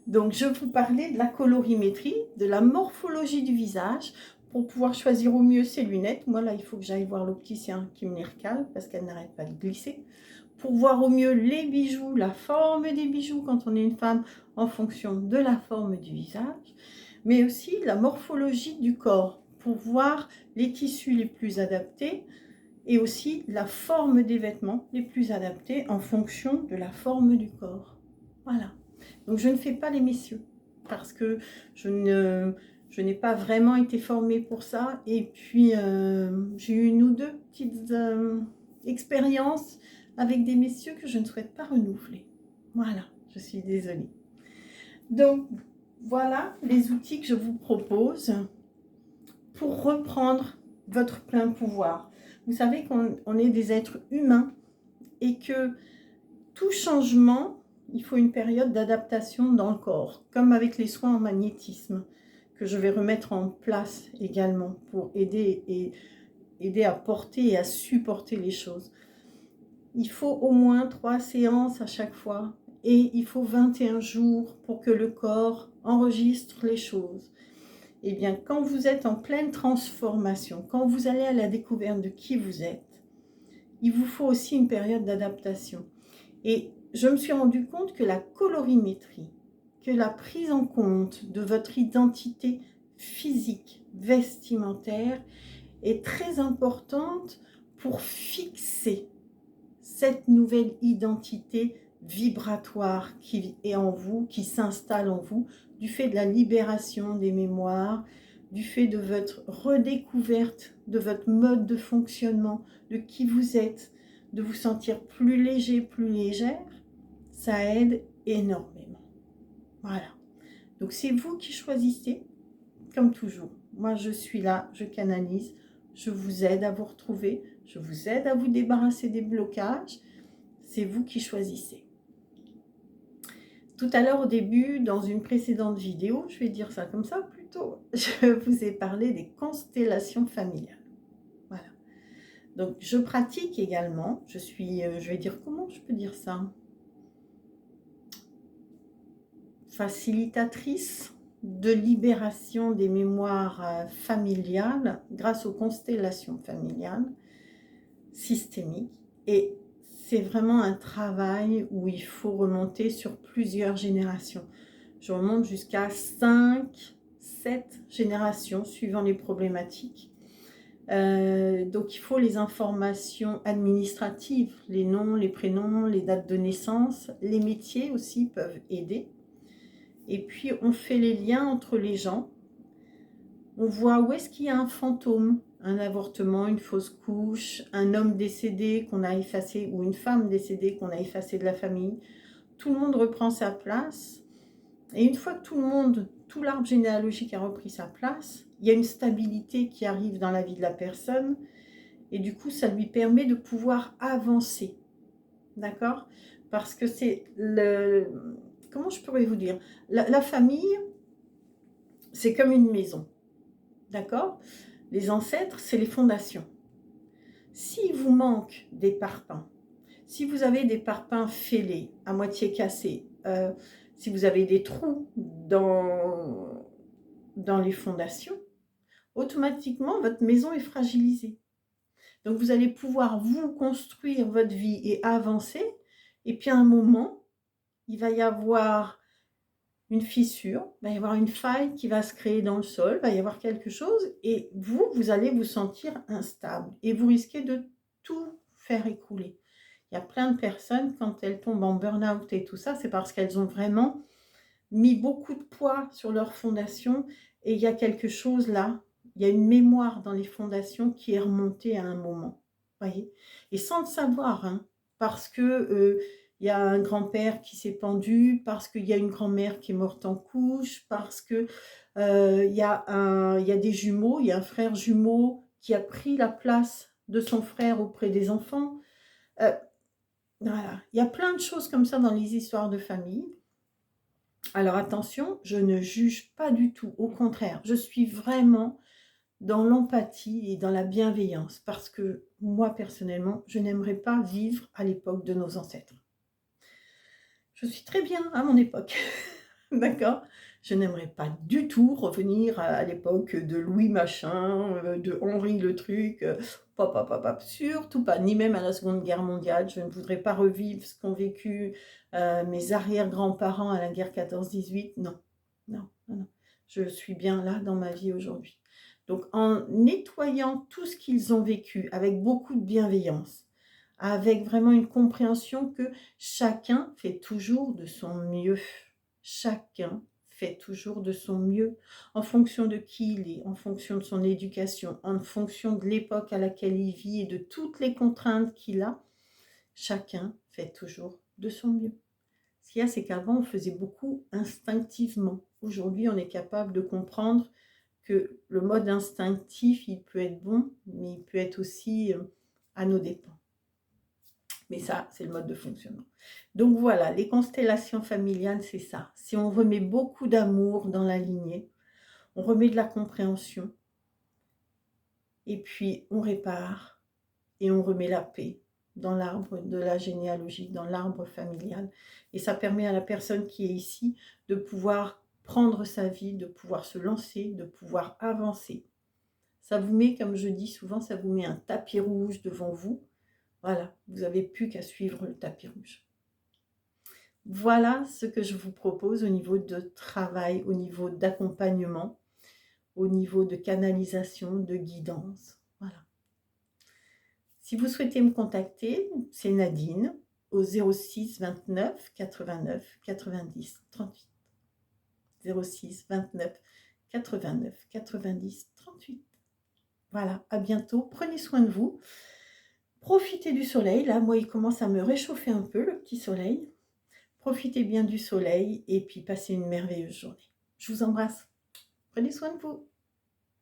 Donc, je vous parlais de la colorimétrie, de la morphologie du visage, pour pouvoir choisir au mieux ses lunettes. Moi, là, il faut que j'aille voir l'opticien qui me les recale, parce qu'elle n'arrête pas de glisser. Pour voir au mieux les bijoux, la forme des bijoux quand on est une femme, en fonction de la forme du visage. Mais aussi la morphologie du corps, pour voir les tissus les plus adaptés, et aussi la forme des vêtements les plus adaptés en fonction de la forme du corps. Voilà. Donc je ne fais pas les messieurs parce que je n'ai pas vraiment été formée pour ça. Et puis j'ai eu une ou deux petites expériences avec des messieurs que je ne souhaite pas renouveler. Voilà, je suis désolée. Donc voilà les outils que je vous propose pour reprendre votre plein pouvoir. Vous savez qu'on est des êtres humains et que tout changement, il faut une période d'adaptation dans le corps, comme avec les soins en magnétisme, que je vais remettre en place également pour aider à porter et à supporter les choses. Il faut au moins 3 séances à chaque fois et il faut 21 jours pour que le corps enregistre les choses. Eh bien, quand vous êtes en pleine transformation, quand vous allez à la découverte de qui vous êtes, il vous faut aussi une période d'adaptation. Et je me suis rendu compte que la colorimétrie, que la prise en compte de votre identité physique, vestimentaire, est très importante pour fixer cette nouvelle identité vibratoire qui est en vous, qui s'installe en vous, du fait de la libération des mémoires, du fait de votre redécouverte de votre mode de fonctionnement, de qui vous êtes, de vous sentir plus léger, plus légère, ça aide énormément. Voilà. Donc c'est vous qui choisissez, comme toujours. Moi je suis là, je canalise, je vous aide à vous retrouver, je vous aide à vous débarrasser des blocages. C'est vous qui choisissez. Tout à l'heure au début, dans une précédente vidéo, je vais dire ça comme ça plutôt, je vous ai parlé des constellations familiales. Voilà. Donc je pratique également, je vais dire comment je peux dire ça, facilitatrice de libération des mémoires familiales grâce aux constellations familiales systémiques. Et c'est vraiment un travail où il faut remonter sur plusieurs générations. Je remonte jusqu'à 5, 7 générations suivant les problématiques. Donc il faut les informations administratives, les noms, les prénoms, les dates de naissance, les métiers aussi peuvent aider. Et puis on fait les liens entre les gens. On voit où est-ce qu'il y a un fantôme, un avortement, une fausse couche, un homme décédé qu'on a effacé ou une femme décédée qu'on a effacée de la famille. Tout le monde reprend sa place. Et une fois que tout l'arbre généalogique a repris sa place, il y a une stabilité qui arrive dans la vie de la personne. Et du coup, ça lui permet de pouvoir avancer. D'accord? Parce que c'est le... Comment je pourrais vous dire? La famille, c'est comme une maison. D'accord? Les ancêtres, c'est les fondations. S'il vous manque des parpaings, si vous avez des parpaings fêlés, à moitié cassés, si vous avez des trous dans les fondations, automatiquement, votre maison est fragilisée. Donc, vous allez pouvoir vous construire votre vie et avancer. Et puis, à un moment, il va y avoir une fissure, il va y avoir une faille qui va se créer dans le sol, il va y avoir quelque chose. Et vous allez vous sentir instable. Et vous risquez de tout faire écrouler. Il y a plein de personnes, quand elles tombent en burn-out et tout ça, c'est parce qu'elles ont vraiment mis beaucoup de poids sur leur fondation et il y a quelque chose là, il y a une mémoire dans les fondations qui est remontée à un moment, voyez, et sans le savoir, hein, parce que il y a un grand-père qui s'est pendu, parce qu'il y a une grand-mère qui est morte en couche, parce que il y a des jumeaux, il y a un frère jumeau qui a pris la place de son frère auprès des enfants. Voilà, il y a plein de choses comme ça dans les histoires de famille. Alors attention, je ne juge pas du tout, au contraire, je suis vraiment dans l'empathie et dans la bienveillance parce que moi personnellement, je n'aimerais pas vivre à l'époque de nos ancêtres. Je suis très bien à mon époque, D'accord? Je n'aimerais pas du tout revenir à l'époque de Louis machin, de Henri le truc, surtout pas, ni même à la Seconde Guerre mondiale. Je ne voudrais pas revivre ce qu'ont vécu, mes arrière-grands-parents à la guerre 14-18. Non, non, non, non. Je suis bien là dans ma vie aujourd'hui. Donc en nettoyant tout ce qu'ils ont vécu avec beaucoup de bienveillance, avec vraiment une compréhension que chacun fait toujours de son mieux. Chacun fait toujours de son mieux en fonction de qui il est, en fonction de son éducation, en fonction de l'époque à laquelle il vit et de toutes les contraintes qu'il a. Chacun fait toujours de son mieux. Ce qu'il y a, c'est qu'avant, on faisait beaucoup instinctivement. Aujourd'hui, on est capable de comprendre que le mode instinctif, il peut être bon, mais il peut être aussi à nos dépens. Mais ça, c'est le mode de fonctionnement. Donc voilà, les constellations familiales, c'est ça. Si on remet beaucoup d'amour dans la lignée, on remet de la compréhension, et puis on répare, et on remet la paix dans l'arbre de la généalogie, dans l'arbre familial. Et ça permet à la personne qui est ici de pouvoir prendre sa vie, de pouvoir se lancer, de pouvoir avancer. Ça vous met, comme je dis souvent, ça vous met un tapis rouge devant vous. Voilà, vous n'avez plus qu'à suivre le tapis rouge. Voilà ce que je vous propose au niveau de travail, au niveau d'accompagnement, au niveau de canalisation, de guidance. Voilà. Si vous souhaitez me contacter, c'est Nadine au 06 29 89 90 38. 06 29 89 90 38. Voilà, à bientôt. Prenez soin de vous. Profitez du soleil. Là, moi, il commence à me réchauffer un peu, le petit soleil. Profitez bien du soleil et puis passez une merveilleuse journée. Je vous embrasse. Prenez soin de vous.